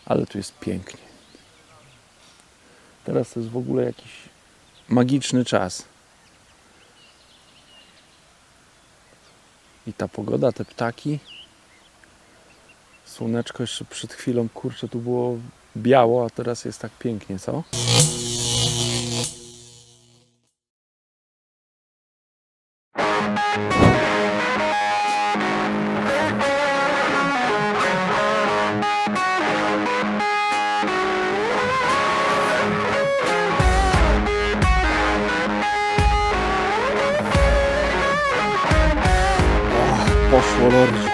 Ale tu jest pięknie. Teraz to jest w ogóle jakiś magiczny czas. I ta pogoda, te ptaki. Słoneczko jeszcze przed chwilą, kurczę, tu było biało, a teraz jest tak pięknie, co? Poszło lordzie.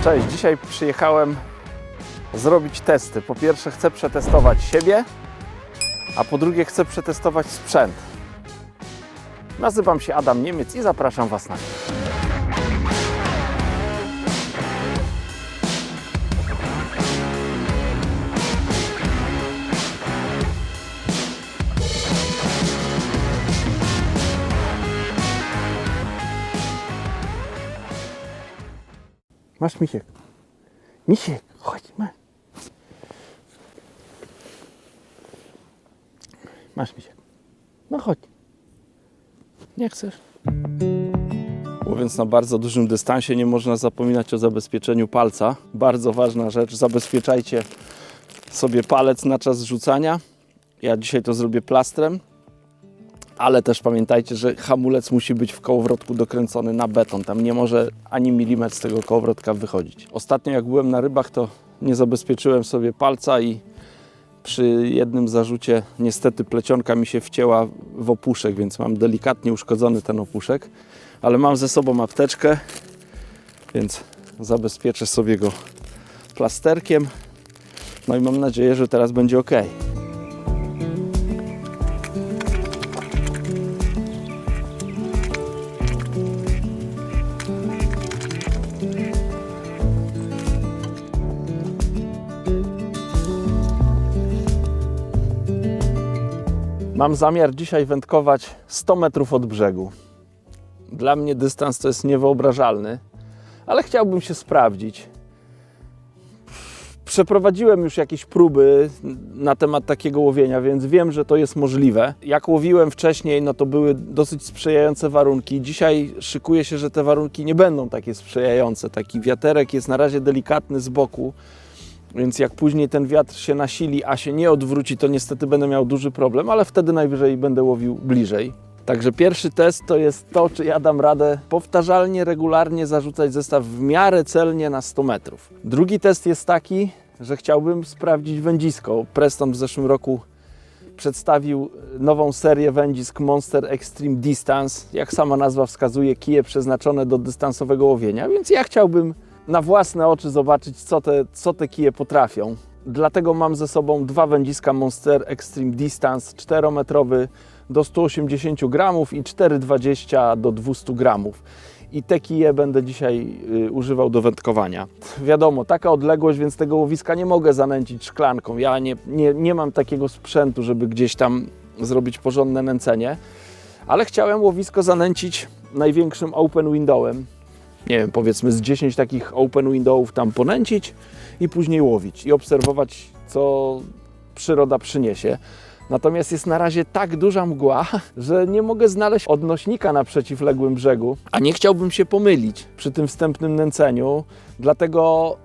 Cześć, dzisiaj przyjechałem zrobić testy. Po pierwsze chcę przetestować siebie, a po drugie chcę przetestować sprzęt. Nazywam się Adam Niemiec i zapraszam Was na mnie. Masz, Misiek. Misiek, chodź, masz. Masz, Misiek. No chodź. Nie chcesz? Mówiąc na bardzo dużym dystansie, nie można zapominać o zabezpieczeniu palca. Bardzo ważna rzecz. Zabezpieczajcie sobie palec na czas rzucania. Ja dzisiaj to zrobię plastrem. Ale też pamiętajcie, że hamulec musi być w kołowrotku dokręcony na beton. Tam nie może ani milimetr z tego kołowrotka wychodzić. Ostatnio jak byłem na rybach, to nie zabezpieczyłem sobie palca i przy jednym zarzucie niestety plecionka mi się wcięła w opuszek, więc mam delikatnie uszkodzony ten opuszek. Ale mam ze sobą apteczkę, więc zabezpieczę sobie go plasterkiem. No i mam nadzieję, że teraz będzie ok. Mam zamiar dzisiaj wędkować 100 metrów od brzegu. Dla mnie dystans to jest niewyobrażalny, ale chciałbym się sprawdzić. Przeprowadziłem już jakieś próby na temat takiego łowienia, więc wiem, że to jest możliwe. Jak łowiłem wcześniej, no to były dosyć sprzyjające warunki. Dzisiaj szykuje się, że te warunki nie będą takie sprzyjające. Taki wiaterek jest na razie delikatny z boku. Więc jak później ten wiatr się nasili, a się nie odwróci, to niestety będę miał duży problem, ale wtedy najwyżej będę łowił bliżej. Także pierwszy test to jest to, czy ja dam radę powtarzalnie, regularnie zarzucać zestaw w miarę celnie na 100 metrów. Drugi test jest taki, że chciałbym sprawdzić wędzisko. Preston w zeszłym roku przedstawił nową serię wędzisk Monster Extreme Distance. Jak sama nazwa wskazuje, kije przeznaczone do dystansowego łowienia, więc ja chciałbym na własne oczy zobaczyć, co te kije potrafią. Dlatego mam ze sobą dwa wędziska Monster Extreme Distance, 4-metrowy do 180 gramów i 4,20 do 200 gramów. I te kije będę dzisiaj używał do wędkowania. Wiadomo, taka odległość, więc tego łowiska nie mogę zanęcić szklanką. Ja nie mam takiego sprzętu, żeby gdzieś tam zrobić porządne nęcenie, ale chciałem łowisko zanęcić największym open windowem. Nie wiem, powiedzmy z 10 takich open windowów tam ponęcić i później łowić i obserwować, co przyroda przyniesie. Natomiast jest na razie tak duża mgła, że nie mogę znaleźć odnośnika na przeciwległym brzegu, a nie chciałbym się pomylić przy tym wstępnym nęceniu, dlatego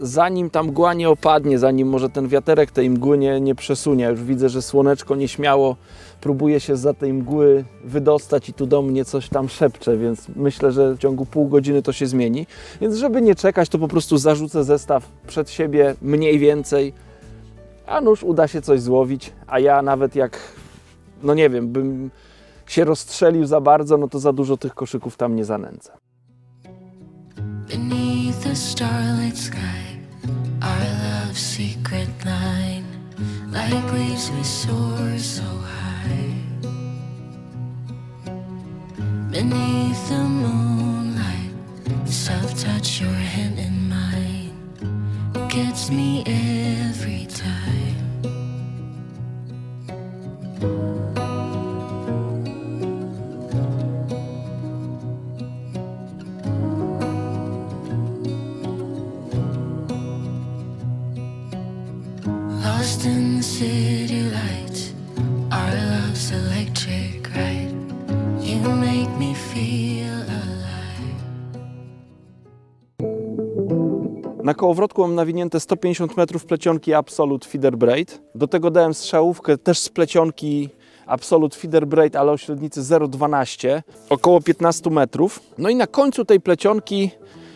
zanim ta mgła nie opadnie, zanim może ten wiaterek tej mgły nie przesunie, już widzę, że słoneczko nieśmiało próbuje się zza tej mgły wydostać i tu do mnie coś tam szepcze, więc myślę, że w ciągu pół godziny to się zmieni. Więc żeby nie czekać, to po prostu zarzucę zestaw przed siebie mniej więcej, a nuż uda się coś złowić, a ja nawet jak, no nie wiem, bym się rozstrzelił za bardzo, no to za dużo tych koszyków tam nie zanęcę. Beneath the starlit sky, our love's secret line, like leaves we soar so high. Beneath the moonlight, the soft touch your hand in mine gets me every time. kołowrotku mam nawinięte 150 metrów plecionki Absolute Feeder Braid. Do tego dałem strzałówkę też z plecionki Absolute Feeder Braid, ale o średnicy 0,12, około 15 metrów. No i na końcu tej plecionki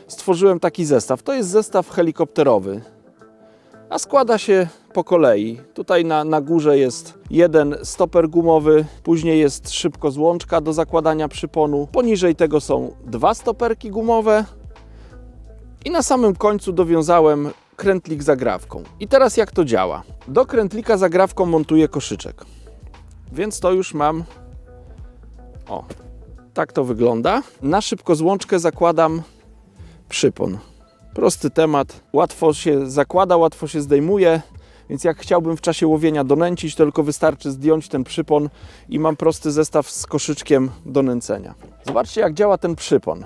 stworzyłem taki zestaw. To jest zestaw helikopterowy, a składa się po kolei. Tutaj na górze jest jeden stoper gumowy, później jest szybkozłączka do zakładania przyponu. Poniżej tego są dwa stoperki gumowe i na samym końcu dowiązałem krętlik zagrawką. I teraz jak to działa? Do krętlika zagrawką montuję koszyczek. Więc to już mam, o, tak to wygląda. Na szybkozłączkę zakładam przypon. Prosty temat, łatwo się zakłada, łatwo się zdejmuje, więc jak chciałbym w czasie łowienia donęcić, to tylko wystarczy zdjąć ten przypon i mam prosty zestaw z koszyczkiem do nęcenia. Zobaczcie, jak działa ten przypon.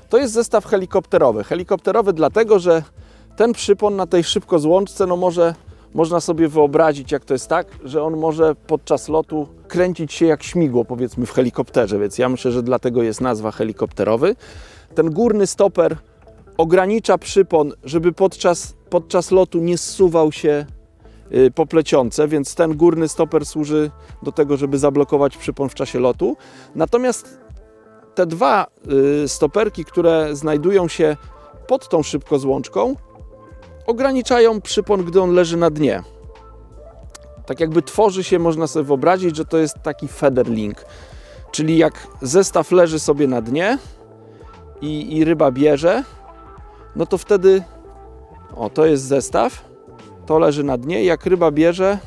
To jest zestaw helikopterowy. Helikopterowy dlatego, że ten przypon na tej szybkozłączce, no można sobie wyobrazić, jak to jest tak, że on może podczas lotu kręcić się jak śmigło, powiedzmy, w helikopterze, więc ja myślę, że dlatego jest nazwa helikopterowy. Ten górny stoper ogranicza przypon, żeby podczas lotu nie zsuwał się po plecionce, więc ten górny stoper służy do tego, żeby zablokować przypon w czasie lotu. Natomiast te dwa stoperki, które znajdują się pod tą szybkozłączką, ograniczają przypon, gdy on leży na dnie. Tak jakby tworzy się, można sobie wyobrazić, że to jest taki feather link. Czyli jak zestaw leży sobie na dnie i ryba bierze, no to wtedy, o, to jest zestaw, to leży na dnie, jak ryba bierze,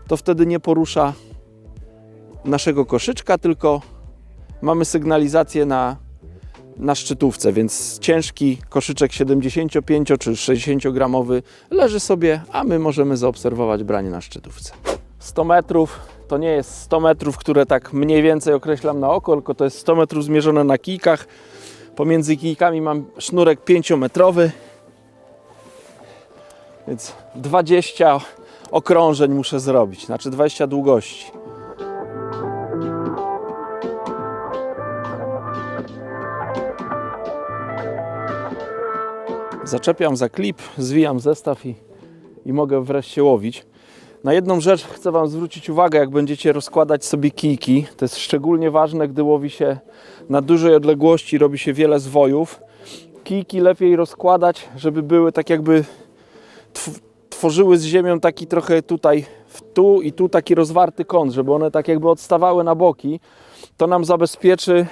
to wtedy nie porusza naszego koszyczka, tylko mamy sygnalizację na szczytówce, więc ciężki koszyczek 75 czy 60 gramowy leży sobie, a my możemy zaobserwować branie na szczytówce. 100 metrów to nie jest 100 metrów, które tak mniej więcej określam na oko, tylko to jest 100 metrów zmierzone na kijkach. Pomiędzy kijkami mam sznurek 5-metrowy, więc 20 okrążeń muszę zrobić, znaczy 20 długości. Zaczepiam za klip, zwijam zestaw i mogę wreszcie łowić. Na jedną rzecz chcę Wam zwrócić uwagę, jak będziecie rozkładać sobie kijki. To jest szczególnie ważne, gdy łowi się na dużej odległości, robi się wiele zwojów. Kijki lepiej rozkładać, żeby były tak jakby tworzyły z ziemią taki trochę tutaj, tu i tu taki rozwarty kąt, żeby one tak jakby odstawały na boki. To nam zabezpieczy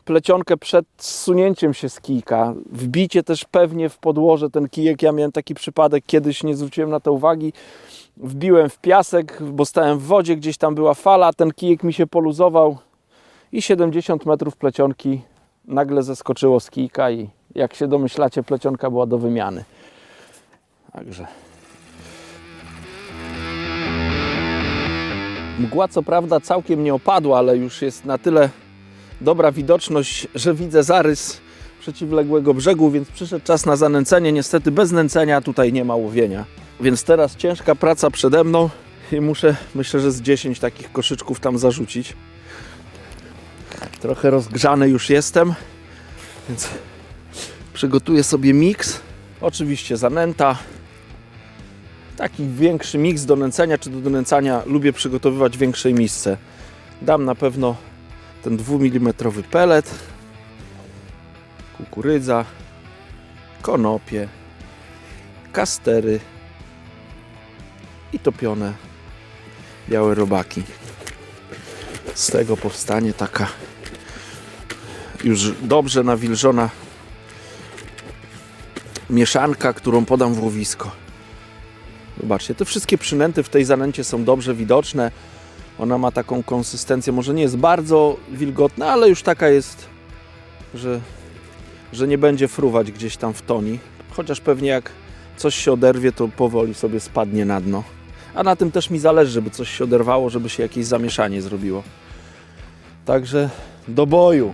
plecionkę przed zsunięciem się z kijka. Wbicie też pewnie w podłoże ten kijek. Ja miałem taki przypadek, kiedyś nie zwróciłem na to uwagi. Wbiłem w piasek, bo stałem w wodzie, gdzieś tam była fala, ten kijek mi się poluzował i 70 metrów plecionki nagle zeskoczyło z kijka i jak się domyślacie, plecionka była do wymiany. Także mgła co prawda całkiem nie opadła, ale już jest na tyle dobra widoczność, że widzę zarys przeciwległego brzegu, więc przyszedł czas na zanęcenie. Niestety bez nęcenia tutaj nie ma łowienia. Więc teraz ciężka praca przede mną i muszę, myślę, że z 10 takich koszyczków tam zarzucić. Trochę rozgrzany już jestem, więc przygotuję sobie miks. Oczywiście zanęta. Taki większy miks do nęcenia czy do donęcania lubię przygotowywać w większej misce. Dam na pewno ten 2 mm pelet, kukurydza, konopie, kastery i topione białe robaki. Z tego powstanie taka już dobrze nawilżona mieszanka, którą podam w łowisko. Zobaczcie, te wszystkie przynęty w tej zanęcie są dobrze widoczne. Ona ma taką konsystencję, może nie jest bardzo wilgotna, ale już taka jest, że nie będzie fruwać gdzieś tam w toni. Chociaż pewnie jak coś się oderwie, to powoli sobie spadnie na dno. A na tym też mi zależy, żeby coś się oderwało, żeby się jakieś zamieszanie zrobiło. Także do boju!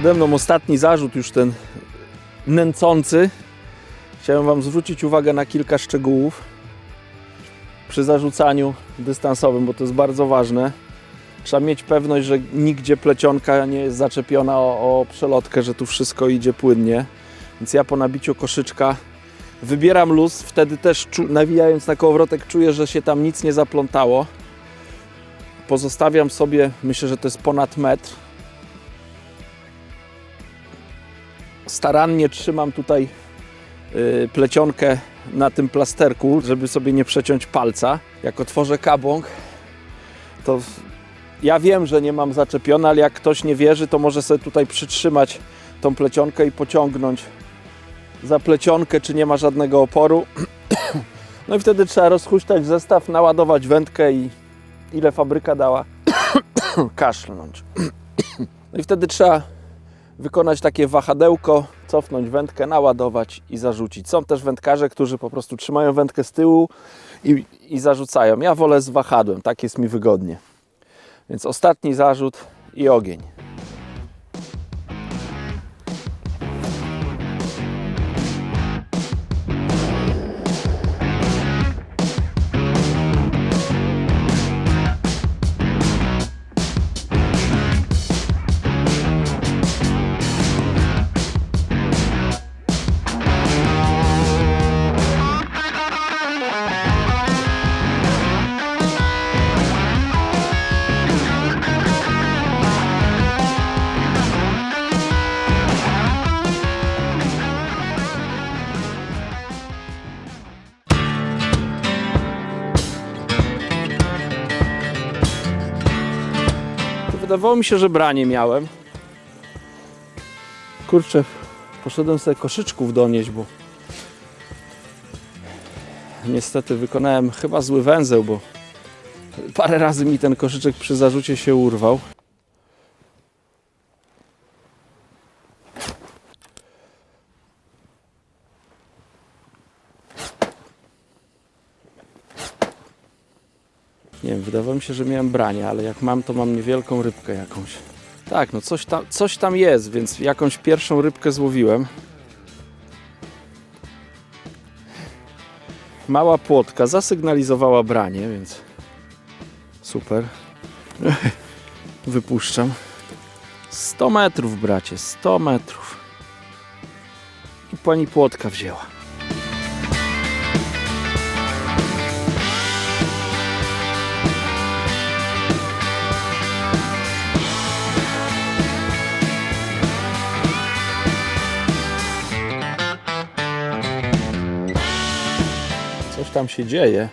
Przede mną ostatni zarzut, już ten nęcący. Chciałem Wam zwrócić uwagę na kilka szczegółów przy zarzucaniu dystansowym, bo to jest bardzo ważne. Trzeba mieć pewność, że nigdzie plecionka nie jest zaczepiona o przelotkę, że tu wszystko idzie płynnie. Więc ja po nabiciu koszyczka wybieram luz, wtedy też nawijając na kołowrotek czuję, że się tam nic nie zaplątało. Pozostawiam sobie, myślę, że to jest ponad metr. Starannie trzymam tutaj plecionkę na tym plasterku, żeby sobie nie przeciąć palca. Jak otworzę kabłąk, to ja wiem, że nie mam zaczepione, ale jak ktoś nie wierzy, to może sobie tutaj przytrzymać tą plecionkę i pociągnąć za plecionkę, czy nie ma żadnego oporu. No i wtedy trzeba rozhuśtać zestaw, naładować wędkę i ile fabryka dała kaszlnąć. No i wtedy trzeba wykonać takie wahadełko, cofnąć wędkę, naładować i zarzucić. Są też wędkarze, którzy po prostu trzymają wędkę z tyłu i zarzucają. Ja wolę z wahadłem, tak jest mi wygodnie. Więc ostatni zarzut i ogień. Wydawało mi się, że branie miałem. Kurczę, poszedłem sobie koszyczków donieść, bo niestety wykonałem chyba zły węzeł, bo parę razy mi ten koszyczek przy zarzucie się urwał. Nie wiem, wydawało mi się, że miałem branie, ale jak mam, to mam niewielką rybkę jakąś. Tak, no coś tam jest, więc jakąś pierwszą rybkę złowiłem. Mała płotka zasygnalizowała branie, więc super. Wypuszczam. 100 metrów, bracie, 100 metrów. I pani płotka wzięła. Coś tam się dzieje.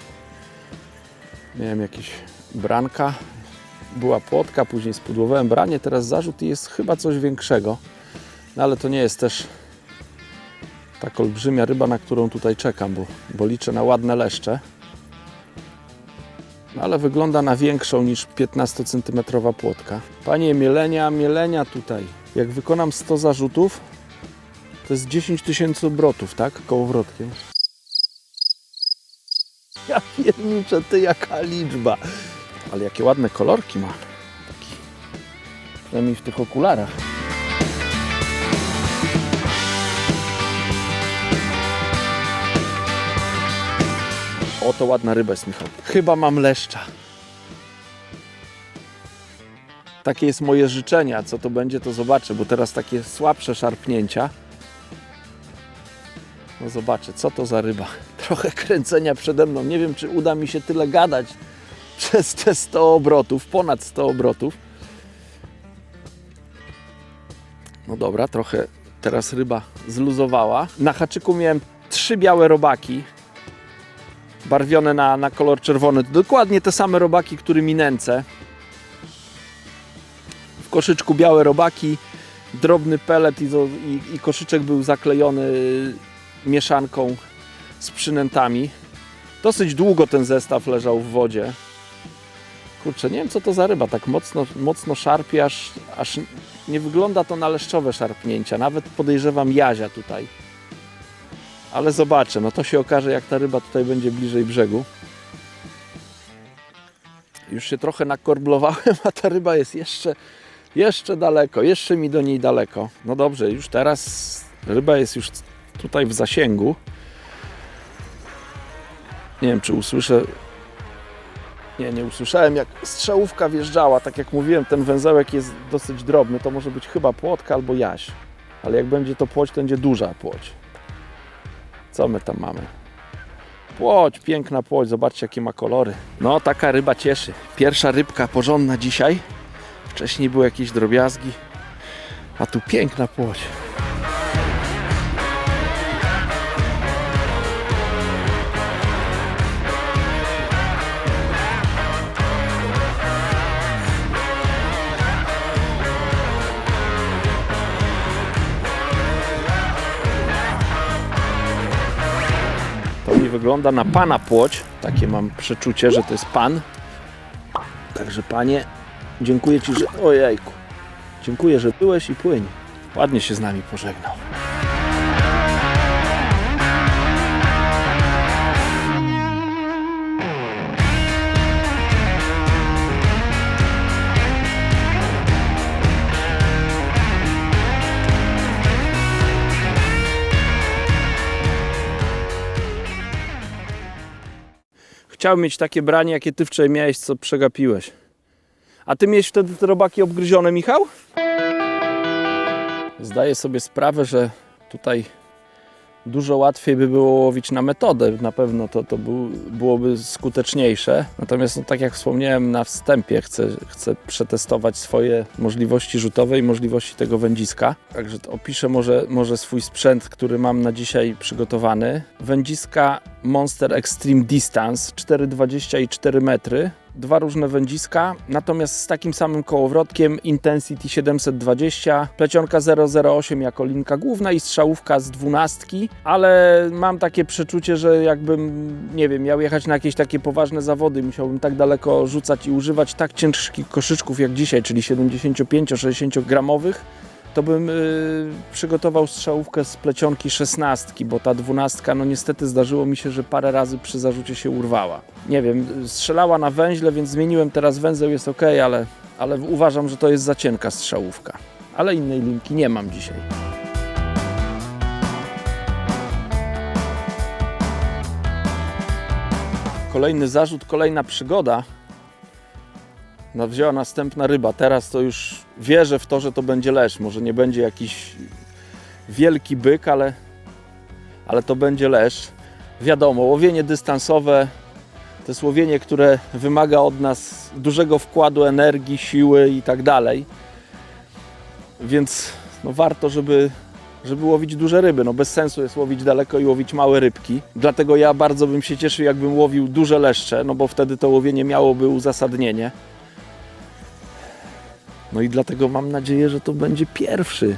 Miałem jakieś branka, była płotka, później spudłowałem branie, teraz zarzut i jest chyba coś większego. No ale to nie jest też tak olbrzymia ryba, na którą tutaj czekam, bo liczę na ładne leszcze. No ale wygląda na większą niż 15-centymetrowa płotka. Panie, mielenia tutaj. Jak wykonam 100 zarzutów, to jest 10 000 obrotów, tak? Kołowrotkiem. Ja pierniczę, ty, jaka liczba. Ale jakie ładne kolorki ma. Taki, przynajmniej w tych okularach. Oto ładna ryba jest, Michał. Chyba mam leszcza. Takie jest moje życzenie, a co to będzie, to zobaczę, bo teraz takie słabsze szarpnięcia. No zobaczę, co to za ryba. Trochę kręcenia przede mną. Nie wiem, czy uda mi się tyle gadać przez te 100 obrotów, ponad 100 obrotów. No dobra, trochę teraz ryba zluzowała. Na haczyku miałem 3 białe robaki, barwione na kolor czerwony. Dokładnie te same robaki, którymi nęcę. W koszyczku białe robaki, drobny pelet i koszyczek był zaklejony mieszanką z przynętami. Dosyć długo ten zestaw leżał w wodzie. Kurczę, nie wiem, co to za ryba, tak mocno szarpie, aż nie wygląda to na leszczowe szarpnięcia. Nawet podejrzewam jazia tutaj. Ale zobaczę, no to się okaże, jak ta ryba tutaj będzie bliżej brzegu. Już się trochę nakorblowałem, a ta ryba jest jeszcze Jeszcze daleko, jeszcze mi do niej daleko. No dobrze, już teraz ryba jest już tutaj w zasięgu. Nie wiem, czy usłyszę... Nie usłyszałem, jak strzałówka wjeżdżała. Tak jak mówiłem, ten węzełek jest dosyć drobny. To może być chyba płotka albo jaś. Ale jak będzie to płoć, to będzie duża płoć. Co my tam mamy? Płoć, piękna płoć. Zobaczcie, jakie ma kolory. No, taka ryba cieszy. Pierwsza rybka porządna dzisiaj. Wcześniej były jakieś drobiazgi. A tu piękna płoć. To mi wygląda na pana płoć. Takie mam przeczucie, że to jest pan. Także panie, dziękuję ci, że... Ojejku. Dziękuję, że byłeś i płyń. Ładnie się z nami pożegnał. Chciałem mieć takie branie, jakie ty wczoraj miałeś, co przegapiłeś. A ty miałeś wtedy te robaki obgryzione, Michał? Zdaję sobie sprawę, że tutaj dużo łatwiej by było łowić na metodę. Na pewno to byłoby skuteczniejsze. Natomiast, no, tak jak wspomniałem na wstępie, chcę przetestować swoje możliwości rzutowe i możliwości tego wędziska. Także opiszę może swój sprzęt, który mam na dzisiaj przygotowany. Wędziska Monster Extreme Distance 4,20 i 4 metry. Dwa różne wędziska, natomiast z takim samym kołowrotkiem Intensity 720, plecionka 008 jako linka główna i strzałówka z 12, ale mam takie przeczucie, że jakbym, nie wiem, miał jechać na jakieś takie poważne zawody, musiałbym tak daleko rzucać i używać tak ciężkich koszyczków jak dzisiaj, czyli 75-60 gramowych, to bym przygotował strzałówkę z plecionki 16, bo ta 12, no niestety zdarzyło mi się, że parę razy przy zarzucie się urwała. Nie wiem, strzelała na węźle, więc zmieniłem teraz węzeł, jest ok, ale uważam, że to jest za cienka strzałówka. Ale innej linki nie mam dzisiaj. Kolejny zarzut, kolejna przygoda. Wzięła następna ryba. Teraz to już wierzę w to, że to będzie leszcz. Może nie będzie jakiś wielki byk, ale to będzie leszcz. Wiadomo, łowienie dystansowe to jest łowienie, które wymaga od nas dużego wkładu energii, siły i tak dalej. Więc no warto, żeby łowić duże ryby. No bez sensu jest łowić daleko i łowić małe rybki. Dlatego ja bardzo bym się cieszył, jakbym łowił duże leszcze, no bo wtedy to łowienie miałoby uzasadnienie. No i dlatego mam nadzieję, że to będzie pierwszy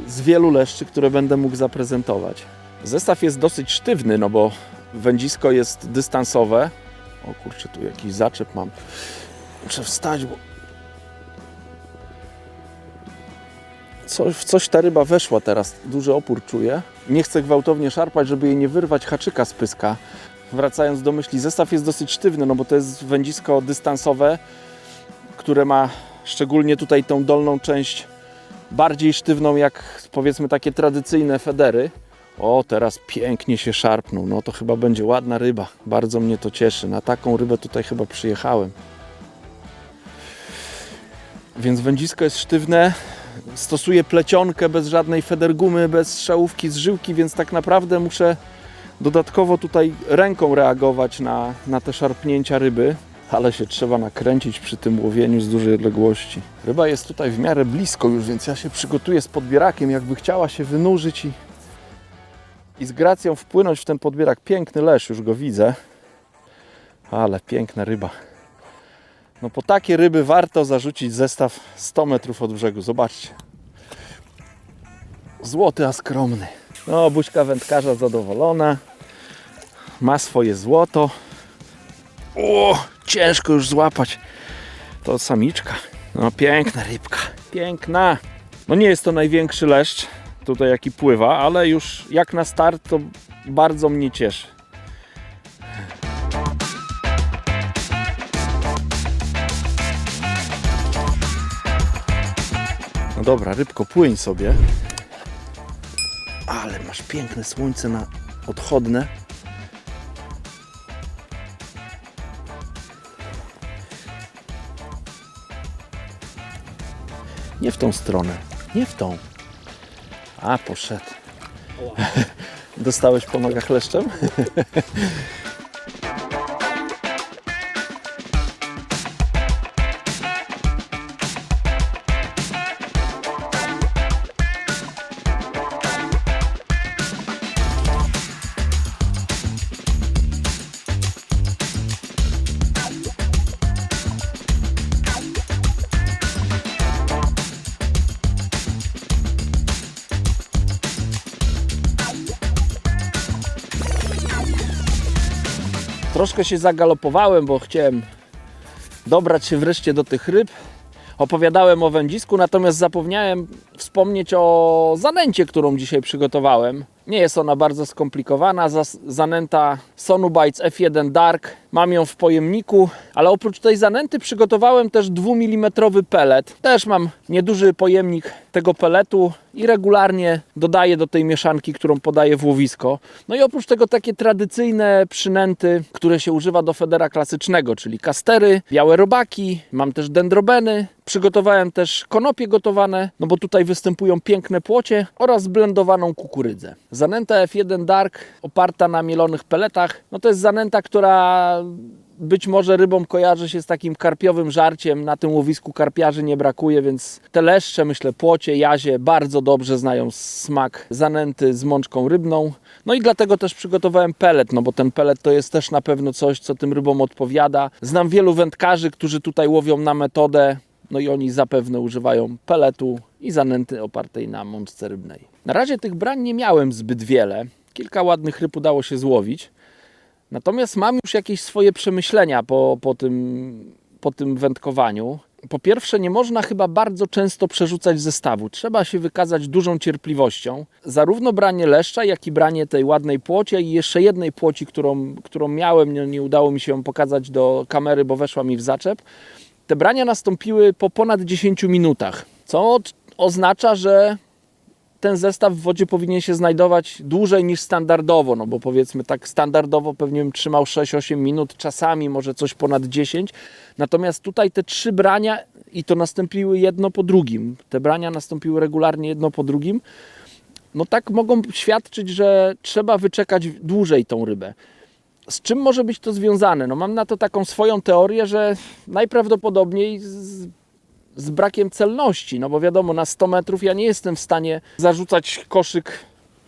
z wielu leszczy, które będę mógł zaprezentować. Zestaw jest dosyć sztywny, no bo wędzisko jest dystansowe. O kurczę, tu jakiś zaczep mam. Muszę wstać, bo w coś ta ryba weszła teraz. Duży opór czuję. Nie chcę gwałtownie szarpać, żeby jej nie wyrwać haczyka z pyska. Wracając do myśli, zestaw jest dosyć sztywny, no bo to jest wędzisko dystansowe, które ma szczególnie tutaj tą dolną część bardziej sztywną jak powiedzmy takie tradycyjne federy. O, teraz pięknie się szarpnął. No to chyba będzie ładna ryba. Bardzo mnie to cieszy. Na taką rybę tutaj chyba przyjechałem. Więc wędzisko jest sztywne. Stosuję plecionkę bez żadnej federgumy, bez strzałówki z żyłki, więc tak naprawdę muszę dodatkowo tutaj ręką reagować na te szarpnięcia ryby. Ale się trzeba nakręcić przy tym łowieniu z dużej odległości. Ryba jest tutaj w miarę blisko już, więc ja się przygotuję z podbierakiem, jakby chciała się wynurzyć i z gracją wpłynąć w ten podbierak. Piękny leszcz, już go widzę. Ale piękna ryba. No po takie ryby warto zarzucić zestaw 100 metrów od brzegu. Zobaczcie. Złoty, a skromny. No, buźka wędkarza zadowolona. Ma swoje złoto. O, ciężko już złapać. To samiczka. No piękna rybka. Piękna. No nie jest to największy leszcz tutaj jaki pływa, ale już jak na start to bardzo mnie cieszy. No dobra, rybko, płyń sobie. Ale masz piękne słońce na odchodne. Nie w tą stronę, nie w tą. A, poszedł. Dostałeś po nogach leszczem? Troszkę się zagalopowałem, bo chciałem dobrać się wreszcie do tych ryb. Opowiadałem o wędzisku, natomiast zapomniałem wspomnieć o zanęcie, którą dzisiaj przygotowałem. Nie jest ona bardzo skomplikowana. Zanęta Sonubites F1 Dark. Mam ją w pojemniku, ale oprócz tej zanęty przygotowałem też 2 mm pelet. Też mam nieduży pojemnik tego peletu i regularnie dodaję do tej mieszanki, którą podaję w łowisko. No i oprócz tego takie tradycyjne przynęty, które się używa do federa klasycznego, czyli kastery, białe robaki, mam też dendrobeny. Przygotowałem też konopie gotowane, no bo tutaj występują piękne płocie oraz zblendowaną kukurydzę. Zanęta F1 Dark oparta na mielonych peletach. No to jest zanęta, która być może rybom kojarzy się z takim karpiowym żarciem. Na tym łowisku karpiarzy nie brakuje, więc te leszcze, myślę, płocie, jazie bardzo dobrze znają smak zanęty z mączką rybną. No i dlatego też przygotowałem pelet, no bo ten pelet to jest też na pewno coś, co tym rybom odpowiada. Znam wielu wędkarzy, którzy tutaj łowią na metodę, no i oni zapewne używają peletu i zanęty opartej na mączce rybnej. Na razie tych brań nie miałem zbyt wiele. Kilka ładnych ryb udało się złowić. Natomiast mam już jakieś swoje przemyślenia po tym wędkowaniu. Po pierwsze, nie można chyba bardzo często przerzucać zestawu. Trzeba się wykazać dużą cierpliwością. Zarówno branie leszcza, jak i branie tej ładnej płoci i jeszcze jednej płoci, którą miałem. Nie udało mi się ją pokazać do kamery, bo weszła mi w zaczep. Te brania nastąpiły po ponad 10 minutach, co oznacza, że ten zestaw w wodzie powinien się znajdować dłużej niż standardowo, no bo powiedzmy tak standardowo pewnie bym trzymał 6-8 minut, czasami może coś ponad 10. Natomiast tutaj te 3 brania i to nastąpiły jedno po drugim. Te brania nastąpiły regularnie jedno po drugim. No tak mogą świadczyć, że trzeba wyczekać dłużej tą rybę. Z czym może być to związane? No mam na to taką swoją teorię, że najprawdopodobniej z brakiem celności, no bo wiadomo, na 100 metrów ja nie jestem w stanie zarzucać koszyk,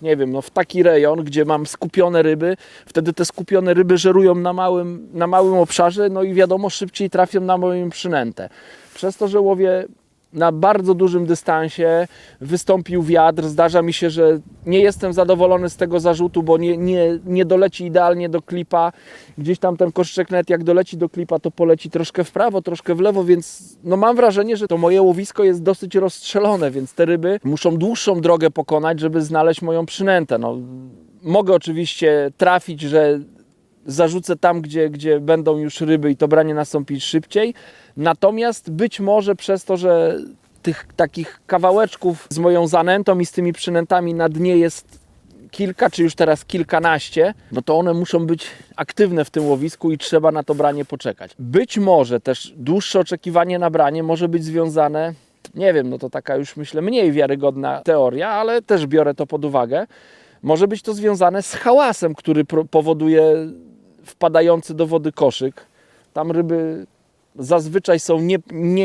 nie wiem, no w taki rejon, gdzie mam skupione ryby, wtedy te skupione ryby żerują na małym obszarze, no i wiadomo, szybciej trafią na moją przynętę. Przez to, że łowię na bardzo dużym dystansie, wystąpił wiatr, zdarza mi się, że nie jestem zadowolony z tego zarzutu, bo nie doleci idealnie do klipa. Gdzieś tam ten koszyczek nawet jak doleci do klipa, to poleci troszkę w prawo, troszkę w lewo, więc no mam wrażenie, że to moje łowisko jest dosyć rozstrzelone, więc te ryby muszą dłuższą drogę pokonać, żeby znaleźć moją przynętę. No, mogę oczywiście trafić, że zarzucę tam, gdzie będą już ryby i to branie nastąpi szybciej. Natomiast być może przez to, że tych takich kawałeczków z moją zanętą i z tymi przynętami na dnie jest kilka, czy już teraz kilkanaście, no to one muszą być aktywne w tym łowisku i trzeba na to branie poczekać. Być może też dłuższe oczekiwanie na branie może być związane, nie wiem, no to taka już myślę mniej wiarygodna teoria, ale też biorę to pod uwagę. Może być to związane z hałasem, który powoduje wpadający do wody koszyk. Tam ryby zazwyczaj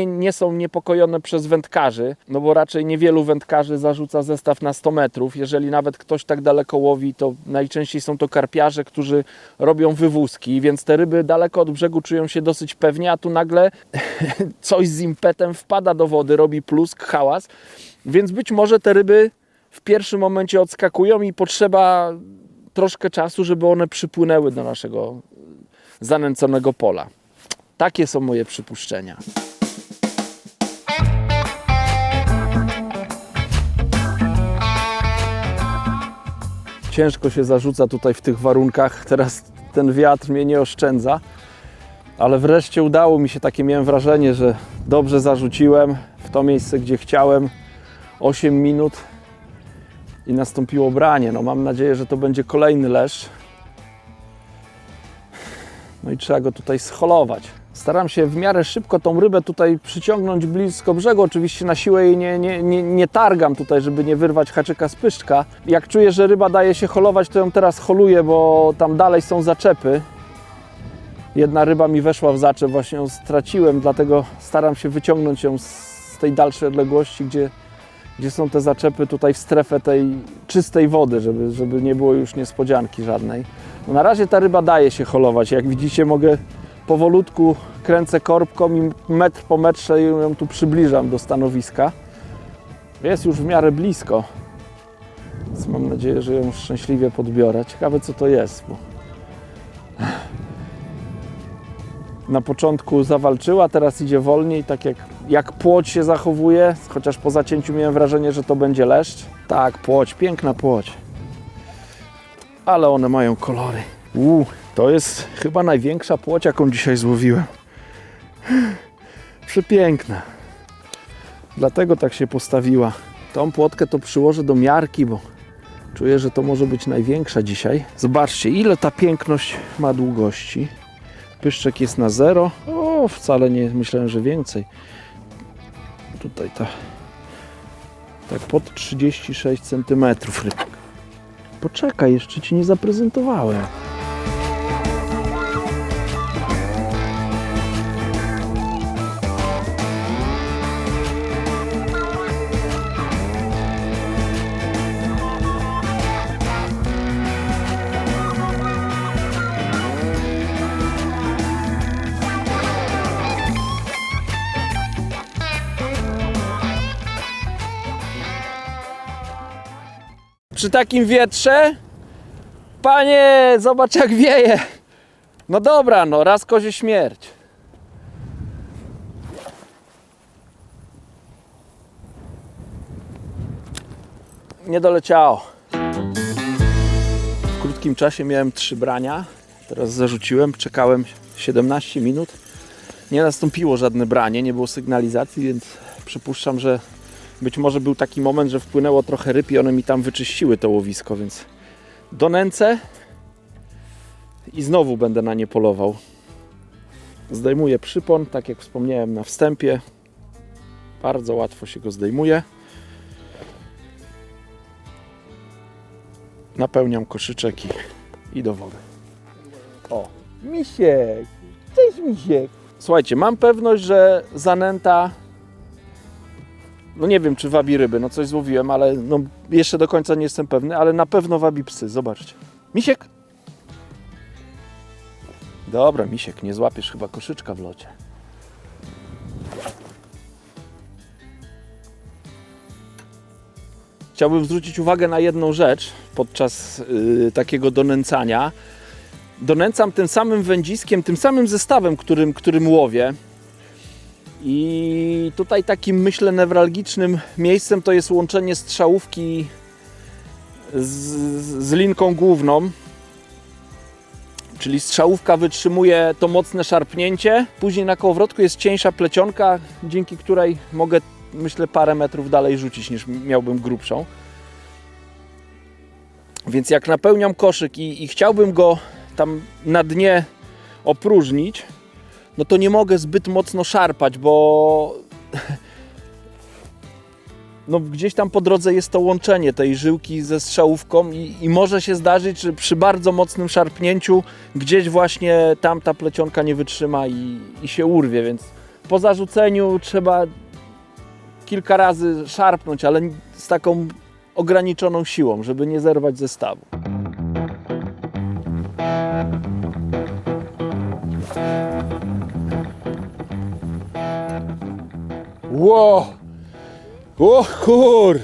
nie są niepokojone przez wędkarzy, no bo raczej niewielu wędkarzy zarzuca zestaw na 100 metrów. Jeżeli nawet ktoś tak daleko łowi, to najczęściej są to karpiarze, którzy robią wywózki, więc te ryby daleko od brzegu czują się dosyć pewnie, a tu nagle coś z impetem wpada do wody, robi plusk, hałas, więc być może te ryby w pierwszym momencie odskakują i potrzeba troszkę czasu, żeby one przypłynęły do naszego zanęconego pola. Takie są moje przypuszczenia. Ciężko się zarzuca tutaj w tych warunkach. Teraz ten wiatr mnie nie oszczędza. Ale wreszcie udało mi się, takie miałem wrażenie, że dobrze zarzuciłem w to miejsce, gdzie chciałem. 8 minut i nastąpiło branie. No mam nadzieję, że to będzie kolejny leszcz. No i trzeba go tutaj scholować. Staram się w miarę szybko tą rybę tutaj przyciągnąć blisko brzegu. Oczywiście na siłę jej nie targam tutaj, żeby nie wyrwać haczyka z pyszczka. Jak czuję, że ryba daje się holować, to ją teraz holuję, bo tam dalej są zaczepy. Jedna ryba mi weszła w zaczep, właśnie ją straciłem, dlatego staram się wyciągnąć ją z tej dalszej odległości, gdzie są te zaczepy, tutaj w strefę tej czystej wody, żeby nie było już niespodzianki żadnej. No na razie ta ryba daje się holować. Jak widzicie, mogę powolutku kręcę korbką i metr po metrze ją tu przybliżam do stanowiska. Jest już w miarę blisko, więc mam nadzieję, że ją szczęśliwie podbiorę. Ciekawe, co to jest, bo na początku zawalczyła, teraz idzie wolniej, tak jak płoć się zachowuje, chociaż po zacięciu miałem wrażenie, że to będzie leszcz. Tak, płoć, piękna płoć. Ale one mają kolory. To jest chyba największa płoć, jaką dzisiaj złowiłem. Przepiękna. Dlatego tak się postawiła. Tą płotkę to przyłożę do miarki, bo czuję, że to może być największa dzisiaj. Zobaczcie, ile ta piękność ma długości. Pyszczek jest na 0. O, wcale nie myślałem, że więcej. Tutaj tak pod 36 cm rybka. Poczekaj, jeszcze Ci nie zaprezentowałem. Przy takim wietrze? Panie, zobacz jak wieje. No dobra, no raz kozie śmierć. Nie doleciało. W krótkim czasie miałem 3 brania. Teraz zarzuciłem, czekałem 17 minut. Nie nastąpiło żadne branie, nie było sygnalizacji, więc przypuszczam, że być może był taki moment, że wpłynęło trochę ryb i one mi tam wyczyściły to łowisko, więc donęcę i znowu będę na nie polował. Zdejmuję przypon, tak jak wspomniałem na wstępie. Bardzo łatwo się go zdejmuje. Napełniam koszyczek i do wody. O, misiek! Cześć misiek! Słuchajcie, mam pewność, że zanęta, no nie wiem, czy wabi ryby, no coś złowiłem, ale no jeszcze do końca nie jestem pewny, ale na pewno wabi psy, zobaczcie. Misiek! Dobra, misiek, nie złapiesz chyba koszyczka w locie. Chciałbym zwrócić uwagę na jedną rzecz podczas takiego donęcania. Donęcam tym samym wędziskiem, tym samym zestawem, którym łowię. I tutaj takim, myślę, newralgicznym miejscem to jest łączenie strzałówki z linką główną. Czyli strzałówka wytrzymuje to mocne szarpnięcie. Później na kołowrotku jest cieńsza plecionka, dzięki której mogę, myślę, parę metrów dalej rzucić, niż miałbym grubszą. Więc jak napełniam koszyk i chciałbym go tam na dnie opróżnić, no to nie mogę zbyt mocno szarpać, bo no gdzieś tam po drodze jest to łączenie tej żyłki ze strzałówką i może się zdarzyć, że przy bardzo mocnym szarpnięciu gdzieś właśnie tam ta plecionka nie wytrzyma i się urwie, więc po zarzuceniu trzeba kilka razy szarpnąć, ale z taką ograniczoną siłą, żeby nie zerwać zestawu. Wow! O kur...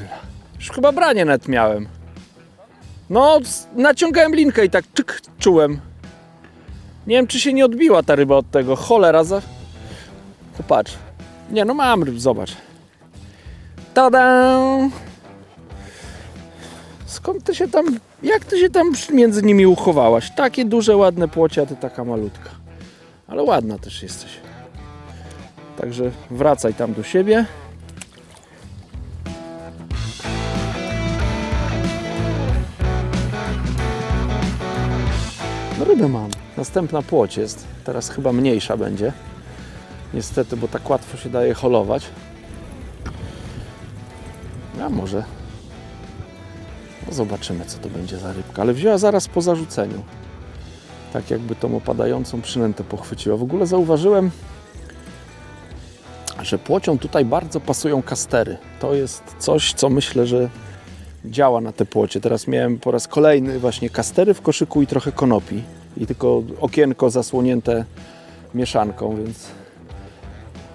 Już chyba branie nawet miałem. No, naciągałem linkę i tak czyk, czułem. Nie wiem, czy się nie odbiła ta ryba od tego. Cholera za... To patrz. Nie, no mam ryb, zobacz. Tada! Skąd ty się tam... Jak ty się tam między nimi uchowałaś? Takie duże, ładne płocie, a ty taka malutka. Ale ładna też jesteś. Także wracaj tam do siebie. Rybę mam. Następna płoć jest. Teraz chyba mniejsza będzie. Niestety, bo tak łatwo się daje holować. A może... No zobaczymy, co to będzie za rybka. Ale wzięła zaraz po zarzuceniu. Tak jakby tą opadającą przynętę pochwyciła. W ogóle zauważyłem, że płocią tutaj bardzo pasują kastery. To jest coś, co myślę, że działa na te płocie. Teraz miałem po raz kolejny właśnie kastery w koszyku i trochę konopi. I tylko okienko zasłonięte mieszanką, więc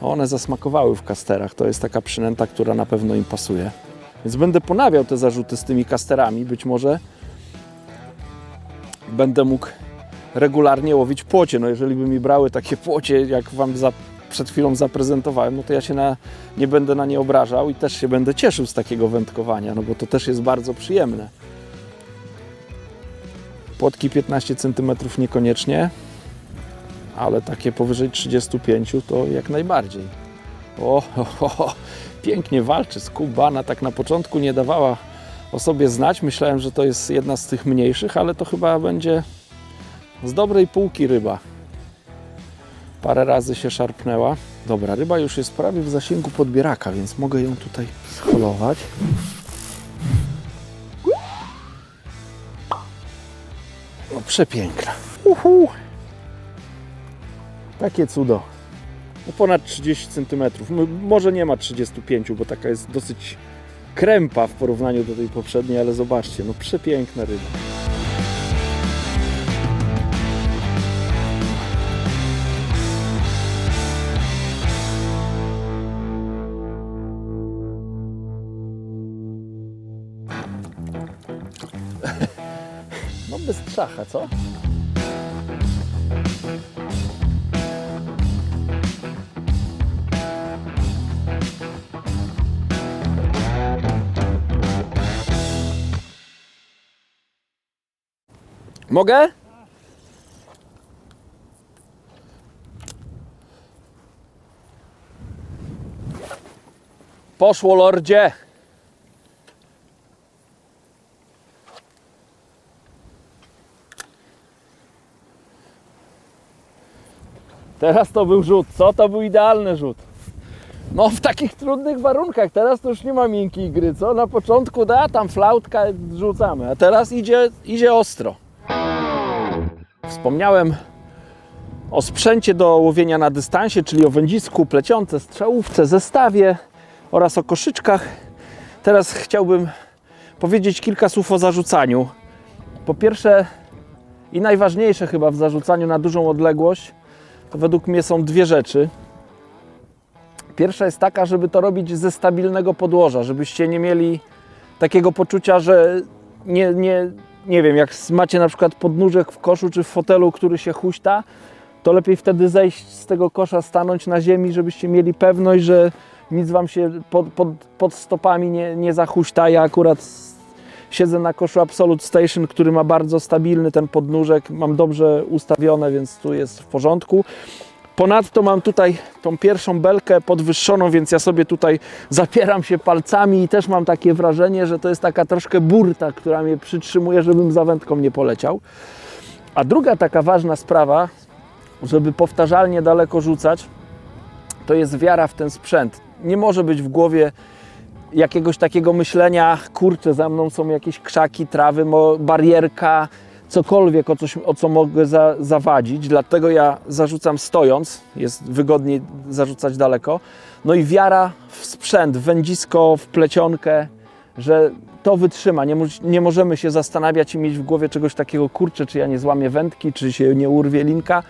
one zasmakowały w kasterach. To jest taka przynęta, która na pewno im pasuje. Więc będę ponawiał te zarzuty z tymi kasterami. Być może będę mógł regularnie łowić płocie. No jeżeli by mi brały takie płocie, jak Wam przed chwilą zaprezentowałem, no to ja się nie będę na nie obrażał i też się będę cieszył z takiego wędkowania, no bo to też jest bardzo przyjemne. Płotki 15 cm niekoniecznie, ale takie powyżej 35 to jak najbardziej. Pięknie walczy skubana. Tak na początku nie dawała o sobie znać. Myślałem, że to jest jedna z tych mniejszych, ale to chyba będzie z dobrej półki ryba. Parę razy się szarpnęła. Dobra, ryba już jest prawie w zasięgu podbieraka, więc mogę ją tutaj scholować. No przepiękna. Takie cudo. No ponad 30 cm. Może nie ma 35, bo taka jest dosyć krępa w porównaniu do tej poprzedniej, ale zobaczcie, no przepiękna ryba. No bez trzacha, co? Mogę? Poszło, lordzie! Teraz to był rzut, co? To był idealny rzut. No w takich trudnych warunkach, teraz to już nie ma miękkiej gry, co? Na początku da, tam flautka, rzucamy, a teraz idzie ostro. Wspomniałem o sprzęcie do łowienia na dystansie, czyli o wędzisku, plecionce, strzałówce, zestawie oraz o koszyczkach. Teraz chciałbym powiedzieć kilka słów o zarzucaniu. Po pierwsze i najważniejsze chyba w zarzucaniu na dużą odległość, to według mnie są dwie rzeczy. Pierwsza jest taka, żeby to robić ze stabilnego podłoża, żebyście nie mieli takiego poczucia, że nie wiem, jak macie na przykład podnóżek w koszu czy w fotelu, który się huśta, to lepiej wtedy zejść z tego kosza, stanąć na ziemi, żebyście mieli pewność, że nic Wam się pod stopami nie zahuśta. Ja akurat siedzę na koszu Absolute Station, który ma bardzo stabilny ten podnóżek, mam dobrze ustawione, więc tu jest w porządku. Ponadto mam tutaj tą pierwszą belkę podwyższoną, więc ja sobie tutaj zapieram się palcami i też mam takie wrażenie, że to jest taka troszkę burta, która mnie przytrzymuje, żebym za wędką nie poleciał. A druga taka ważna sprawa, żeby powtarzalnie daleko rzucać, to jest wiara w ten sprzęt. Nie może być w głowie jakiegoś takiego myślenia, kurczę, za mną są jakieś krzaki, trawy, barierka, cokolwiek, o co mogę zawadzić. Dlatego ja zarzucam stojąc, jest wygodniej zarzucać daleko. No i wiara w sprzęt, w wędzisko, w plecionkę, że to wytrzyma. Nie możemy się zastanawiać i mieć w głowie czegoś takiego, kurczę, czy ja nie złamię wędki, czy się nie urwie linka,